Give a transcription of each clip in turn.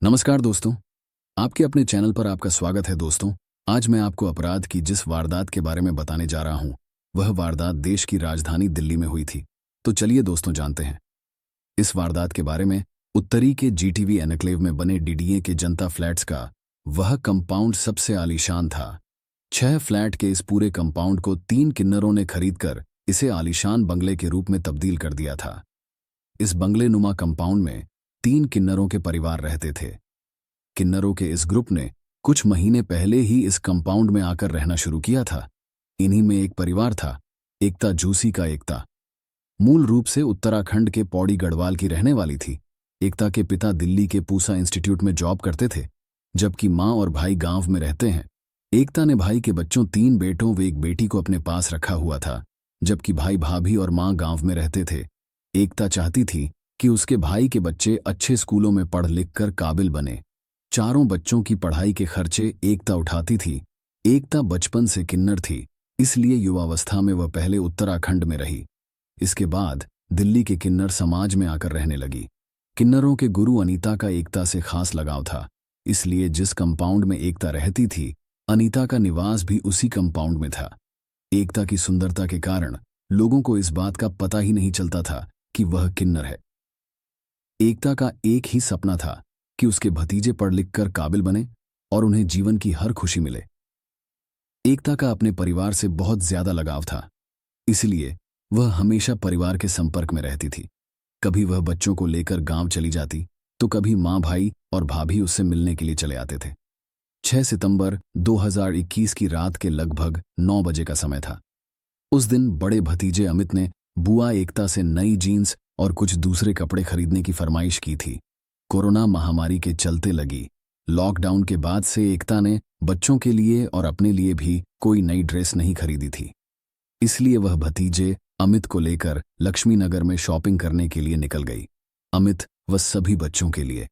नमस्कार दोस्तों, आपके अपने चैनल पर आपका स्वागत है दोस्तों। आज मैं आपको अपराध की जिस वारदात के बारे में बताने जा रहा हूं, वह वारदात देश की राजधानी दिल्ली में हुई थी। तो चलिए दोस्तों जानते हैं इस वारदात के बारे में। उत्तरी के जीटीवी एनक्लेव में बने डीडीए के जनता फ्लैट्स का वह कंपाउंड सबसे आलीशान था। 6 फ्लैट के इस पूरे कंपाउंड को 3 किन्नरों ने खरीदकर इसे आलीशान बंगले के रूप में तब्दील कर दिया था। इस बंगले नुमा कंपाउंड में 3 किन्नरों के परिवार रहते थे। किन्नरों के इस ग्रुप ने कुछ महीने पहले ही इस कंपाउंड में आकर रहना शुरू किया था। इन्हीं में एक परिवार था, एकता जूसी का एकता। मूल रूप से उत्तराखंड के पौड़ी गढ़वाल की रहने वाली थी। एकता के पिता दिल्ली के पूसा इंस्टीट्यूट में जॉब करते थे, जबकि माँ और भाई गांव में रहते हैं। एकता ने भाई के बच्चों 3 बेटों व एक बेटी को अपने पास रखा हुआ था, जबकि भाई भाभी और माँ गांव में रहते थे। एकता चाहती थी कि उसके भाई के बच्चे अच्छे स्कूलों में पढ़ लिख कर काबिल बने। चारों बच्चों की पढ़ाई के खर्चे एकता उठाती थी। एकता बचपन से किन्नर थी, इसलिए युवावस्था में वह पहले उत्तराखंड में रही। इसके बाद दिल्ली के किन्नर समाज में आकर रहने लगी। किन्नरों के गुरु अनीता का एकता से खास लगाव था, इसलिए जिस कंपाउंड में एकता रहती थी, अनीता का निवास भी उसी कंपाउंड में था। एकता की सुंदरता के कारण लोगों को इस बात का पता ही नहीं चलता था कि वह किन्नर है। एकता का एक ही सपना था कि उसके भतीजे पढ़ लिख कर काबिल बने और उन्हें जीवन की हर खुशी मिले। एकता का अपने परिवार से बहुत ज्यादा लगाव था, इसलिए वह हमेशा परिवार के संपर्क में रहती थी। कभी वह बच्चों को लेकर गांव चली जाती, तो कभी माँ, भाई और भाभी उससे मिलने के लिए चले आते थे। 6 सितंबर 2021 की रात के लगभग 9 बजे का समय था। उस दिन बड़े भतीजे अमित ने बुआ एकता से नई जीन्स और कुछ दूसरे कपड़े खरीदने की फरमाइश की थी। कोरोना महामारी के चलते लगी लॉकडाउन के बाद से एकता ने बच्चों के लिए और अपने लिए भी कोई नई ड्रेस नहीं खरीदी थी, इसलिए वह भतीजे अमित को लेकर लक्ष्मी नगर में शॉपिंग करने के लिए निकल गई। अमित व सभी बच्चों के लिए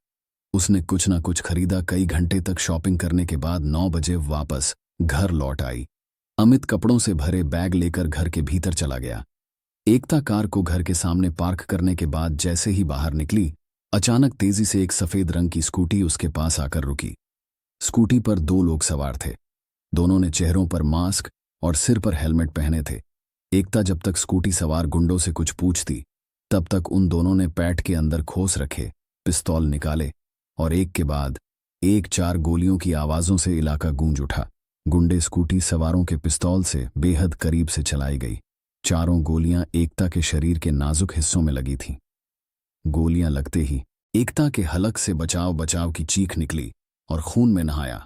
उसने कुछ न कुछ खरीदा। कई घंटे तक शॉपिंग करने के बाद 9 बजे वापस घर लौट आई। अमित कपड़ों से भरे बैग लेकर घर के भीतर चला गया। एकता कार को घर के सामने पार्क करने के बाद जैसे ही बाहर निकली, अचानक तेजी से एक सफेद रंग की स्कूटी उसके पास आकर रुकी। स्कूटी पर 2 लोग सवार थे। दोनों ने चेहरों पर मास्क और सिर पर हेलमेट पहने थे। एकता जब तक स्कूटी सवार गुंडों से कुछ पूछती, तब तक उन दोनों ने पैट के अंदर खोस रखे पिस्तौल निकाले और एक के बाद एक 4 गोलियों की आवाजों से इलाका गूंज उठा। गुंडे स्कूटी सवारों के पिस्तौल से बेहद करीब से चलाई गई। चारों गोलियां एकता के शरीर के नाजुक हिस्सों में लगी थीं। गोलियां लगते ही एकता के हलक से बचाव बचाव की चीख निकली और खून में नहाया।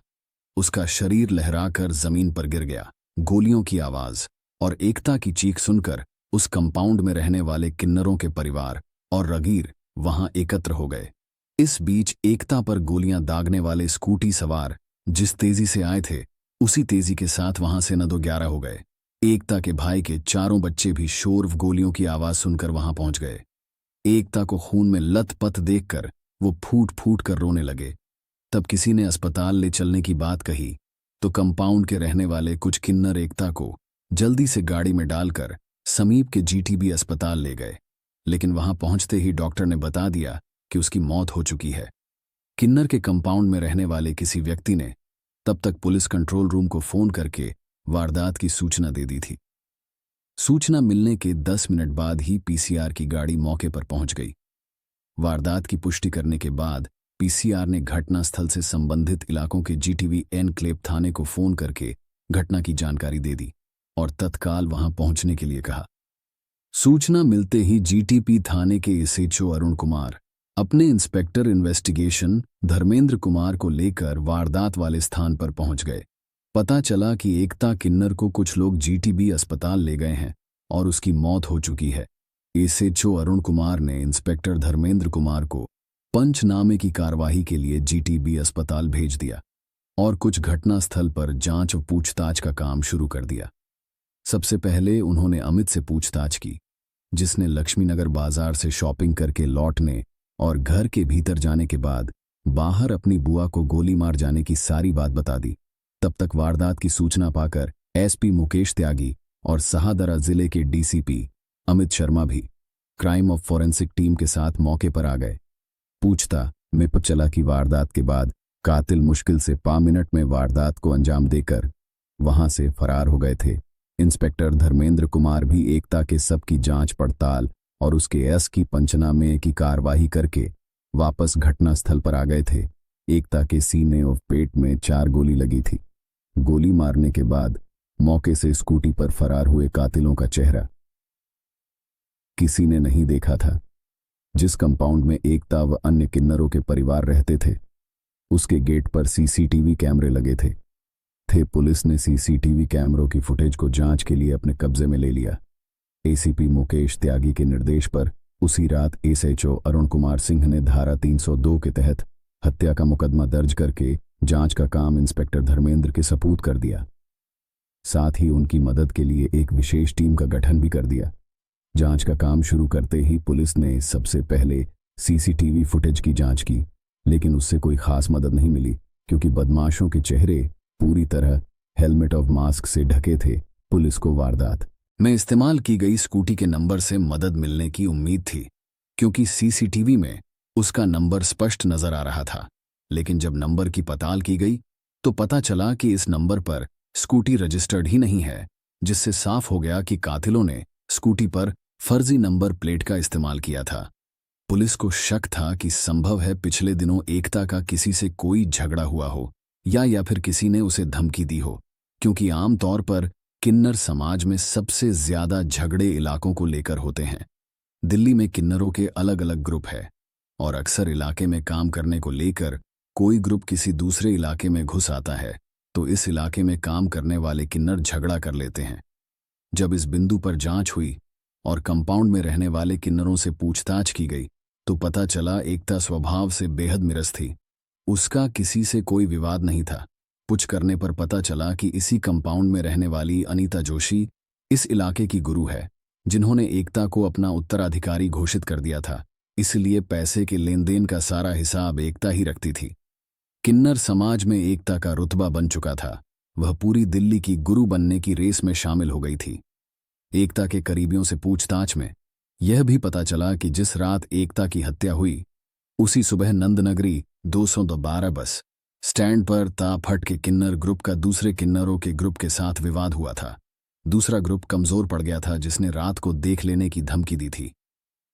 उसका शरीर लहराकर जमीन पर गिर गया। गोलियों की आवाज और एकता की चीख सुनकर उस कंपाउंड में रहने वाले किन्नरों के परिवार और रगीर वहां एकत्र हो गए। इस बीच एकता पर गोलियां दागने वाले स्कूटी सवार जिस तेजी से आए थे, उसी तेजी के साथ वहां से 9 11 हो गए। एकता के भाई के चारों बच्चे भी शोर गोलियों की आवाज सुनकर वहां पहुंच गए। एकता को खून में लथपथ देखकर वो फूट फूट कर रोने लगे। तब किसी ने अस्पताल ले चलने की बात कही, तो कंपाउंड के रहने वाले कुछ किन्नर एकता को जल्दी से गाड़ी में डालकर समीप के जीटीबी अस्पताल ले गए, लेकिन वहां पहुंचते ही डॉक्टर ने बता दिया कि उसकी मौत हो चुकी है। किन्नर के कंपाउंड में रहने वाले किसी व्यक्ति ने तब तक पुलिस कंट्रोल रूम को फोन करके वारदात की सूचना दे दी थी। सूचना मिलने के 10 मिनट बाद ही पीसीआर की गाड़ी मौके पर पहुंच गई। वारदात की पुष्टि करने के बाद पीसीआर ने घटनास्थल से संबंधित इलाकों के जीटीवी एनक्लेव थाने को फोन करके घटना की जानकारी दे दी और तत्काल वहां पहुंचने के लिए कहा। सूचना मिलते ही जीटीपी थाने के एसएचओ अरुण कुमार अपने इंस्पेक्टर इन्वेस्टिगेशन धर्मेंद्र कुमार को लेकर वारदात वाले स्थान पर पहुंच गए। पता चला कि एकता किन्नर को कुछ लोग जीटीबी अस्पताल ले गए हैं और उसकी मौत हो चुकी है। एसएचओ अरुण कुमार ने इंस्पेक्टर धर्मेंद्र कुमार को पंचनामे की कार्यवाही के लिए जीटीबी अस्पताल भेज दिया और कुछ घटनास्थल पर जांच और पूछताछ का काम शुरू कर दिया। सबसे पहले उन्होंने अमित से पूछताछ की, जिसने लक्ष्मीनगर बाजार से शॉपिंग करके लौटने और घर के भीतर जाने के बाद बाहर अपनी बुआ को गोली मार जाने की सारी बात बता दी। तब तक वारदात की सूचना पाकर एसपी मुकेश त्यागी और सहादरा जिले के डीसीपी अमित शर्मा भी क्राइम ऑफ फॉरेंसिक टीम के साथ मौके पर आ गए। पूछता में पता चला कि वारदात के बाद कातिल मुश्किल से 5 मिनट में वारदात को अंजाम देकर वहां से फरार हो गए थे। इंस्पेक्टर धर्मेंद्र कुमार भी एकता के सब की जांच पड़ताल और उसके एस की पंचनामे की कार्रवाई करके वापस घटनास्थल पर आ गए थे। एकता के सीने और पेट में 4 गोली लगी थी। गोली मारने के बाद मौके से स्कूटी पर फरार हुए कातिलों का चेहरा किसी ने नहीं देखा था। जिस कंपाउंड में एकता व अन्य किन्नरों के परिवार रहते थे, उसके गेट पर सीसीटीवी कैमरे लगे थे। पुलिस ने सीसीटीवी कैमरों की फुटेज को जांच के लिए अपने कब्जे में ले लिया। एसीपी मुकेश त्यागी के निर्देश पर उसी रात एसएचओ अरुण कुमार सिंह ने धारा 302 के तहत हत्या का मुकदमा दर्ज करके जांच का काम इंस्पेक्टर धर्मेंद्र के सपूत कर दिया। साथ ही उनकी मदद के लिए एक विशेष टीम का गठन भी कर दिया। जांच का काम शुरू करते ही पुलिस ने सबसे पहले सीसीटीवी फुटेज की जांच की, लेकिन उससे कोई खास मदद नहीं मिली क्योंकि बदमाशों के चेहरे पूरी तरह हेलमेट ऑफ मास्क से ढके थे। पुलिस को वारदात में इस्तेमाल की गई स्कूटी के नंबर से मदद मिलने की उम्मीद थी क्योंकि सीसीटीवी में उसका नंबर स्पष्ट नजर आ रहा था। लेकिन जब नंबर की पड़ताल की गई तो पता चला कि इस नंबर पर स्कूटी रजिस्टर्ड ही नहीं है, जिससे साफ हो गया कि कातिलों ने स्कूटी पर फर्जी नंबर प्लेट का इस्तेमाल किया था। पुलिस को शक था कि संभव है पिछले दिनों एकता का किसी से कोई झगड़ा हुआ हो या फिर किसी ने उसे धमकी दी हो, क्योंकि आमतौर पर किन्नर समाज में सबसे ज्यादा झगड़े इलाकों को लेकर होते हैं। दिल्ली में किन्नरों के अलग अलग ग्रुप है और अक्सर इलाके में काम करने को लेकर कोई ग्रुप किसी दूसरे इलाके में घुस आता है तो इस इलाके में काम करने वाले किन्नर झगड़ा कर लेते हैं। जब इस बिंदु पर जांच हुई और कंपाउंड में रहने वाले किन्नरों से पूछताछ की गई तो पता चला एकता स्वभाव से बेहद मिरस थी। उसका किसी से कोई विवाद नहीं था। पूछ करने पर पता चला कि इसी कंपाउंड में रहने वाली अनीता जोशी इस इलाके की गुरु है, जिन्होंने एकता को अपना उत्तराधिकारी घोषित कर दिया था। इसलिए पैसे के लेन देन का सारा हिसाब एकता ही रखती थी। किन्नर समाज में एकता का रुतबा बन चुका था। वह पूरी दिल्ली की गुरु बनने की रेस में शामिल हो गई थी। एकता के करीबियों से पूछताछ में यह भी पता चला कि जिस रात एकता की हत्या हुई उसी सुबह नंदनगरी 212 बस स्टैंड पर ताफट के किन्नर ग्रुप का दूसरे किन्नरों के ग्रुप के साथ विवाद हुआ था। दूसरा ग्रुप कमजोर पड़ गया था, जिसने रात को देख लेने की धमकी दी थी।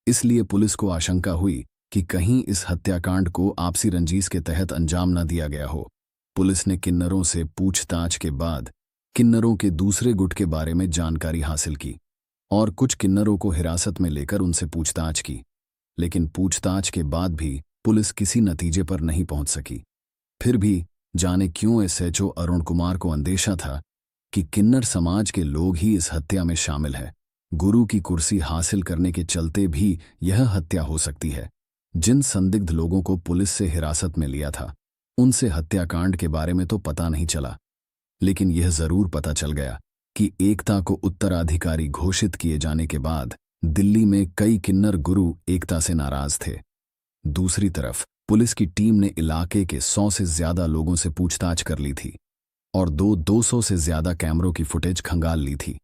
इसलिए पुलिस को आशंका हुई कि कहीं इस हत्याकांड को आपसी रंजिश के तहत अंजाम न दिया गया हो। पुलिस ने किन्नरों से पूछताछ के बाद किन्नरों के दूसरे गुट के बारे में जानकारी हासिल की और कुछ किन्नरों को हिरासत में लेकर उनसे पूछताछ की, लेकिन पूछताछ के बाद भी पुलिस किसी नतीजे पर नहीं पहुंच सकी। फिर भी जाने क्यों एसएचओ अरुण कुमार को अंदेशा था कि किन्नर समाज के लोग ही इस हत्या में शामिल हैं। गुरु की कुर्सी हासिल करने के चलते भी यह हत्या हो सकती है। जिन संदिग्ध लोगों को पुलिस से हिरासत में लिया था उनसे हत्याकांड के बारे में तो पता नहीं चला, लेकिन यह जरूर पता चल गया कि एकता को उत्तराधिकारी घोषित किए जाने के बाद दिल्ली में कई किन्नर गुरु एकता से नाराज थे। दूसरी तरफ पुलिस की टीम ने इलाके के 100 से ज्यादा लोगों से पूछताछ कर ली थी और 200 से ज्यादा कैमरों की फुटेज खंगाल ली थी,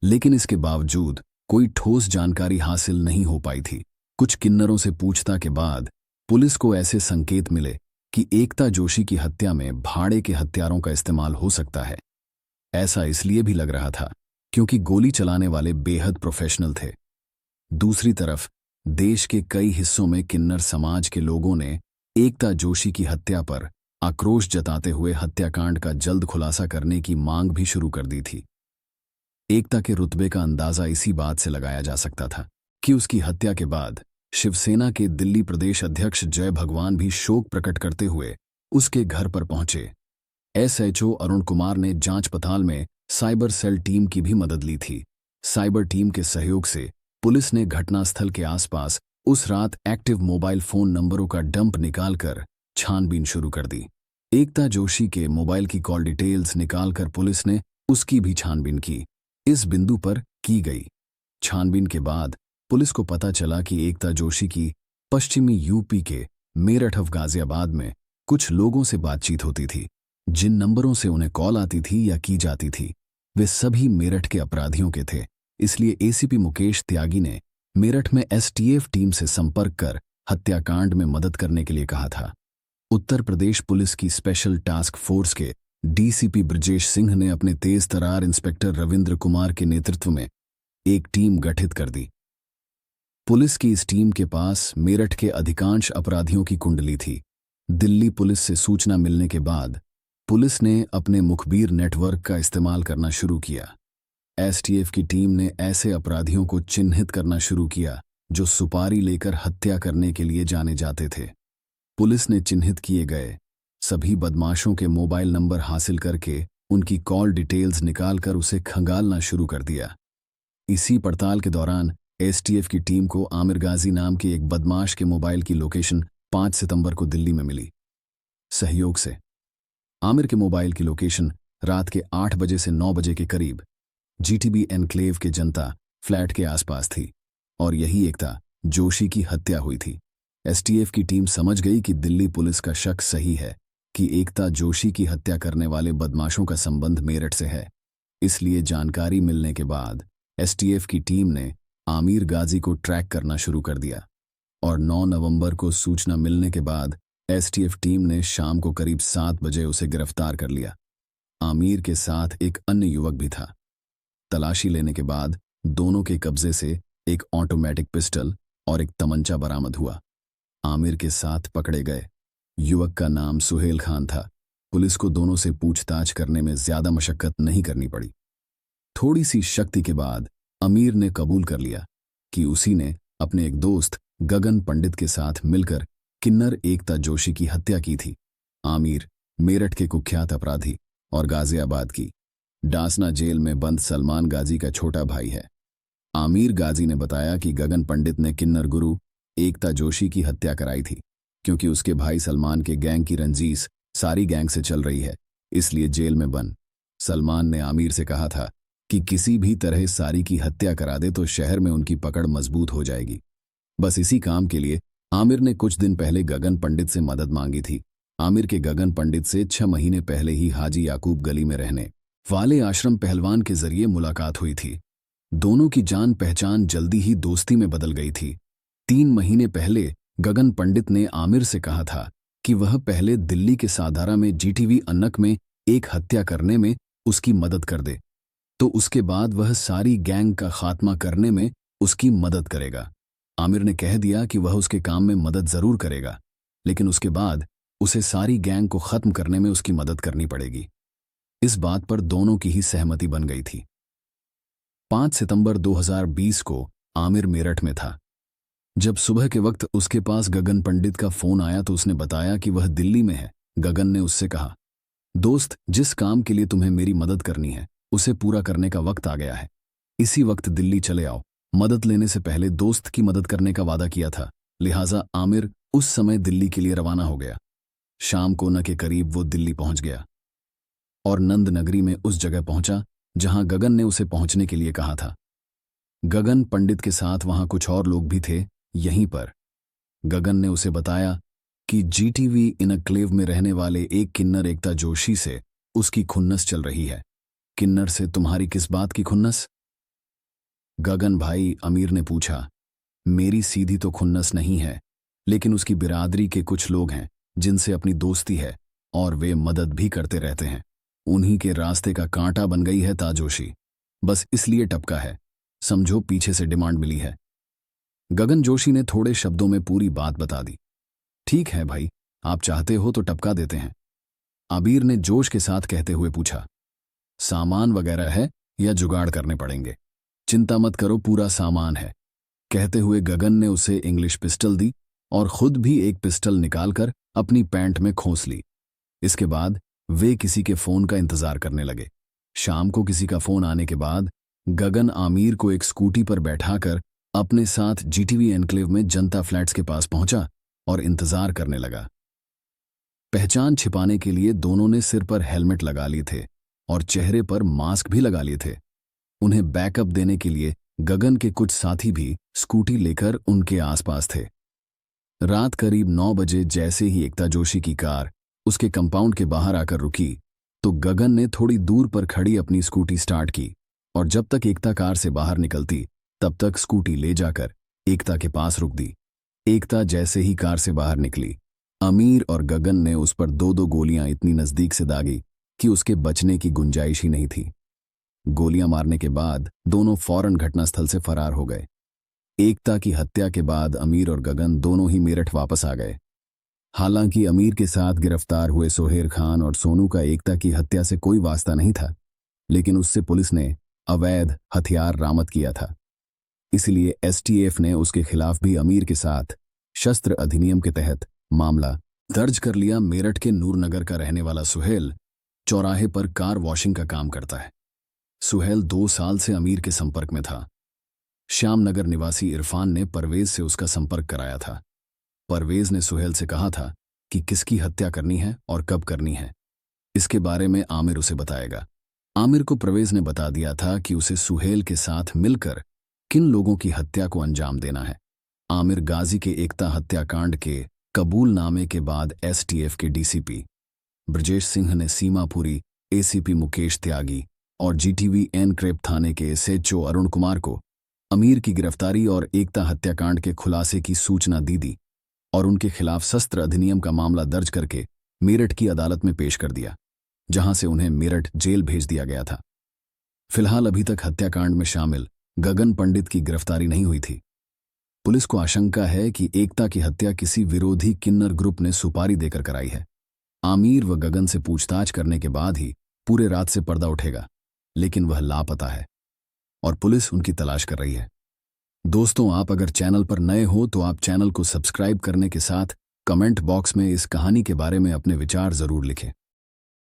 लेकिन इसके बावजूद कोई ठोस जानकारी हासिल नहीं हो पाई थी। कुछ किन्नरों से पूछताछ के बाद पुलिस को ऐसे संकेत मिले कि एकता जोशी की हत्या में भाड़े के हथियारों का इस्तेमाल हो सकता है। ऐसा इसलिए भी लग रहा था क्योंकि गोली चलाने वाले बेहद प्रोफेशनल थे। दूसरी तरफ देश के कई हिस्सों में किन्नर समाज के लोगों ने एकता जोशी की हत्या पर आक्रोश जताते हुए हत्याकांड का जल्द खुलासा करने की मांग भी शुरू कर दी थी। एकता के रुतबे का अंदाजा इसी बात से लगाया जा सकता था कि उसकी हत्या के बाद शिवसेना के दिल्ली प्रदेश अध्यक्ष जय भगवान भी शोक प्रकट करते हुए उसके घर पर पहुंचे। एसएचओ अरुण कुमार ने जांच पड़ताल में साइबर सेल टीम की भी मदद ली थी। साइबर टीम के सहयोग से पुलिस ने घटनास्थल के आसपास उस रात एक्टिव मोबाइल फोन नंबरों का डंप निकालकर छानबीन शुरू कर दी। एकता जोशी के मोबाइल की कॉल डिटेल्स निकालकर पुलिस ने उसकी भी छानबीन की। इस बिंदु पर की गई छानबीन के बाद पुलिस को पता चला कि एकता जोशी की पश्चिमी यूपी के मेरठ और गाजियाबाद में कुछ लोगों से बातचीत होती थी। जिन नंबरों से उन्हें कॉल आती थी या की जाती थी वे सभी मेरठ के अपराधियों के थे। इसलिए एसीपी मुकेश त्यागी ने मेरठ में एसटीएफ टीम से संपर्क कर हत्याकांड में मदद करने के लिए कहा था। उत्तर प्रदेश पुलिस की स्पेशल टास्क फोर्स के डीसीपी ब्रजेश सिंह ने अपने तेज तरार इंस्पेक्टर रविंद्र कुमार के नेतृत्व में एक टीम गठित कर दी। पुलिस की इस टीम के पास मेरठ के अधिकांश अपराधियों की कुंडली थी। दिल्ली पुलिस से सूचना मिलने के बाद पुलिस ने अपने मुखबिर नेटवर्क का इस्तेमाल करना शुरू किया। एसटीएफ की टीम ने ऐसे अपराधियों को चिन्हित करना शुरू किया जो सुपारी लेकर हत्या करने के लिए जाने जाते थे। पुलिस ने चिन्हित किए गए सभी बदमाशों के मोबाइल नंबर हासिल करके उनकी कॉल डिटेल्स निकालकर उसे खंगालना शुरू कर दिया। इसी पड़ताल के दौरान एसटीएफ की टीम को आमिर गाजी नाम के एक बदमाश के मोबाइल की लोकेशन 5 सितंबर को दिल्ली में मिली। सहयोग से आमिर के मोबाइल की लोकेशन रात के 8 बजे से 9 बजे के करीब जीटीबी एनक्लेव के जनता फ्लैट के आसपास थी और यही एकता जोशी की हत्या हुई थी। एसटीएफ की टीम समझ गई कि दिल्ली पुलिस का शक सही है कि एकता जोशी की हत्या करने वाले बदमाशों का संबंध मेरठ से है। इसलिए जानकारी मिलने के बाद एसटीएफ की टीम ने आमिर गाजी को ट्रैक करना शुरू कर दिया और 9 नवंबर को सूचना मिलने के बाद एसटीएफ टीम ने शाम को करीब 7 बजे उसे गिरफ्तार कर लिया। आमिर के साथ एक अन्य युवक भी था। तलाशी लेने के बाद दोनों के कब्जे से एक ऑटोमेटिक पिस्टल और एक तमंचा बरामद हुआ। आमिर के साथ पकड़े गए युवक का नाम सुहेल खान था। पुलिस को दोनों से पूछताछ करने में ज्यादा मशक्कत नहीं करनी पड़ी। थोड़ी सी शक्ति के बाद आमिर ने कबूल कर लिया कि उसी ने अपने एक दोस्त गगन पंडित के साथ मिलकर किन्नर एकता जोशी की हत्या की थी। आमिर मेरठ के कुख्यात अपराधी और गाजियाबाद की डासना जेल में बंद सलमान गाजी का छोटा भाई है। आमिर गाजी ने बताया कि गगन पंडित ने किन्नर गुरु एकता जोशी की हत्या कराई थी क्योंकि उसके भाई सलमान के गैंग की रंजीश सारी गैंग से चल रही है, इसलिए जेल में बंद। सलमान ने आमिर से कहा था कि किसी भी तरह सारी की हत्या करा दे तो शहर में उनकी पकड़ मजबूत हो जाएगी। बस इसी काम के लिए आमिर ने कुछ दिन पहले गगन पंडित से मदद मांगी थी। आमिर के गगन पंडित से 6 महीने पहले ही हाजी याकूब गली में रहने वाले आश्रम पहलवान के जरिए मुलाकात हुई थी। दोनों की जान पहचान जल्दी ही दोस्ती में बदल गई थी। 3 महीने पहले गगन पंडित ने आमिर से कहा था कि वह पहले दिल्ली के साधारा में जीटीवी अन्नक में एक हत्या करने में उसकी मदद कर दे, तो उसके बाद वह सारी गैंग का खात्मा करने में उसकी मदद करेगा। आमिर ने कह दिया कि वह उसके काम में मदद जरूर करेगा, लेकिन उसके बाद उसे सारी गैंग को खत्म करने में उसकी मदद करनी पड़ेगी। इस बात पर दोनों की ही सहमति बन गई थी। 5 सितंबर 2020 को आमिर मेरठ में था। जब सुबह के वक्त उसके पास गगन पंडित का फोन आया तो उसने बताया कि वह दिल्ली में है। गगन ने उससे कहा, दोस्त, जिस काम के लिए तुम्हें मेरी मदद करनी है उसे पूरा करने का वक्त आ गया है। इसी वक्त दिल्ली चले आओ। मदद लेने से पहले दोस्त की मदद करने का वादा किया था, लिहाजा आमिर उस समय दिल्ली के लिए रवाना हो गया। शाम को 9 के करीब वो दिल्ली पहुंच गया और नंद नगरी में उस जगह पहुंचा जहां गगन ने उसे पहुंचने के लिए कहा था। गगन पंडित के साथ वहां कुछ और लोग भी थे। यहीं पर गगन ने उसे बताया कि जीटीवी इनक्लेव में रहने वाले एक किन्नर एकता जोशी से उसकी खुन्नस चल रही है। किन्नर से तुम्हारी किस बात की खुन्नस? गगन भाई, आमिर ने पूछा। मेरी सीधी तो खुन्नस नहीं है, लेकिन उसकी बिरादरी के कुछ लोग हैं जिनसे अपनी दोस्ती है और वे मदद भी करते रहते हैं। उन्हीं के रास्ते का कांटा बन गई है ताजोशी, बस इसलिए टपका है। समझो पीछे से डिमांड मिली है। गगन जोशी ने थोड़े शब्दों में पूरी बात बता दी। ठीक है भाई, आप चाहते हो तो टपका देते हैं, आमिर ने जोश के साथ कहते हुए पूछा। सामान वगैरह है या जुगाड़ करने पड़ेंगे? चिंता मत करो, पूरा सामान है, कहते हुए गगन ने उसे इंग्लिश पिस्टल दी और खुद भी एक पिस्टल निकालकर अपनी पैंट में खोस ली। इसके बाद वे किसी के फोन का इंतजार करने लगे। शाम को किसी का फोन आने के बाद गगन आमिर को एक स्कूटी पर बैठाकर अपने साथ जीटीवी एनक्लेव में जनता फ्लैट्स के पास पहुंचा और इंतजार करने लगा। पहचान छिपाने के लिए दोनों ने सिर पर हेलमेट लगा लिए थे और चेहरे पर मास्क भी लगा लिए थे। उन्हें बैकअप देने के लिए गगन के कुछ साथी भी स्कूटी लेकर उनके आसपास थे। रात करीब 9 बजे जैसे ही एकता जोशी की कार उसके कंपाउंड के बाहर आकर रुकी तो गगन ने थोड़ी दूर पर खड़ी अपनी स्कूटी स्टार्ट की और जब तक एकता कार से बाहर निकलती तब तक स्कूटी ले जाकर एकता के पास रुक दी। एकता जैसे ही कार से बाहर निकली, आमिर और गगन ने उस पर दो दो गोलियां इतनी नजदीक से दागी कि उसके बचने की गुंजाइश ही नहीं थी। गोलियां मारने के बाद दोनों फौरन घटनास्थल से फरार हो गए। एकता की हत्या के बाद अमीर और गगन दोनों ही मेरठ वापस आ गए। हालांकि अमीर के साथ गिरफ्तार हुए सोहेर खान और सोनू का एकता की हत्या से कोई वास्ता नहीं था, लेकिन उससे पुलिस ने अवैध हथियार बरामद किया था। इसलिए एसटीएफ ने उसके खिलाफ भी अमीर के साथ शस्त्र अधिनियम के तहत मामला दर्ज कर लिया। मेरठ के नूरनगर का रहने वाला सुहेल चौराहे पर कार वॉशिंग का काम करता है। सुहेल 2 साल से अमीर के संपर्क में था। श्यामनगर निवासी इरफान ने परवेज से उसका संपर्क कराया था। परवेज ने सुहेल से कहा था कि किसकी हत्या करनी है और कब करनी है, इसके बारे में आमिर उसे बताएगा। आमिर को परवेज ने बता दिया था कि उसे सुहेल के साथ मिलकर किन लोगों की हत्या को अंजाम देना है। आमिर गाजी के एकता हत्याकांड के कबूलनामे के बाद एसटीएफ के डीसीपी ब्रजेश सिंह ने सीमापुरी, एसीपी मुकेश त्यागी और जीटीवी एनक्रेप थाने के एसएचओ अरुण कुमार को अमीर की गिरफ्तारी और एकता हत्याकांड के खुलासे की सूचना दी और उनके खिलाफ शस्त्र अधिनियम का मामला दर्ज करके मेरठ की अदालत में पेश कर दिया, जहां से उन्हें मेरठ जेल भेज दिया गया था। फिलहाल अभी तक हत्याकांड में शामिल गगन पंडित की गिरफ्तारी नहीं हुई थी। पुलिस को आशंका है कि एकता की हत्या किसी विरोधी किन्नर ग्रुप ने सुपारी देकर कराई है। आमिर व गगन से पूछताछ करने के बाद ही पूरे रात से पर्दा उठेगा, लेकिन वह लापता है और पुलिस उनकी तलाश कर रही है। दोस्तों, आप अगर चैनल पर नए हो तो आप चैनल को सब्सक्राइब करने के साथ कमेंट बॉक्स में इस कहानी के बारे में अपने विचार जरूर लिखें।